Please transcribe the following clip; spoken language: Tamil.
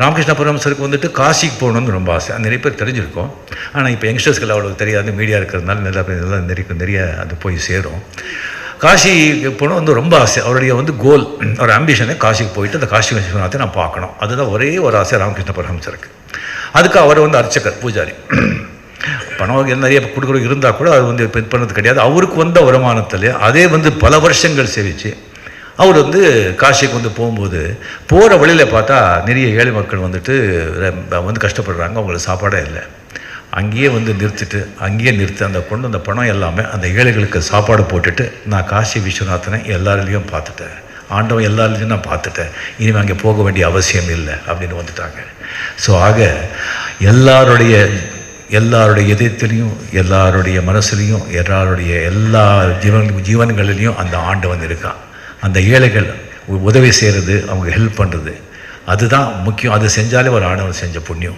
ராமகிருஷ்ண பரமஹம்சருக்கு வந்துட்டு காசிக்கு போகணுன்னு ரொம்ப ஆசை. அது நிறைய பேர் தெரிஞ்சிருக்கும். ஆனால் இப்போ யங்ஸ்டர்ஸ்க்கு அவ்வளோ தெரியாது, மீடியா இருக்கிறதுனால நிறைய அது போய் சேரும். காசிக்கு போகணும் வந்து ரொம்ப ஆசை. அவருடைய வந்து கோல், ஒரு ஆம்பிஷனே காசிக்கு போயிட்டு அந்த காசி விஸ்வநாத்தை நான் பார்க்கணும். அதுதான் ஒரே ஒரு ஆசை ராமகிருஷ்ண பரமஹம்சருக்கு. அதுக்கு அவர் வந்து அர்ச்சகர், பூஜாரி. பணம் நிறைய கொடுக்குற இருந்தால் கூட அது வந்து இப்போ பண்ணது கிடையாது. அவருக்கு வந்த வருமானத்தில் அதே வந்து பல வருஷங்கள் சேவிச்சு அவர் வந்து காசிக்கு வந்து போகும்போது போகிற வழியில் பார்த்தா நிறைய ஏழை மக்கள் வந்துட்டு வந்து கஷ்டப்படுறாங்க, அவங்களுக்கு சாப்பாடே இல்லை. அங்கேயே வந்து நிறுத்தி அந்த கொண்டு அந்த பணம் எல்லாமே அந்த ஏழைகளுக்கு சாப்பாடு போட்டுட்டு நான் காசி விஸ்வநாதனை எல்லாரிலையும் பார்த்துட்டேன், ஆண்டவன் எல்லாரிலையும் நான் பார்த்துட்டேன், இனிமேல் அங்கே போக வேண்டிய அவசியம் இல்லை அப்படின்னு வந்துட்டாங்க. ஸோ ஆக எல்லாருடைய இதயத்திலையும் எல்லாருடைய மனசுலையும் எல்லா ஜீவன்களிலையும் அந்த ஆண்டவன் இருக்கான். அந்த ஏழைகள் உதவி செய்கிறது, அவங்க ஹெல்ப் பண்ணுறது, அதுதான் முக்கியம். அது செஞ்சாலே ஒரு ஆண்டவன் செஞ்ச புண்ணியம்.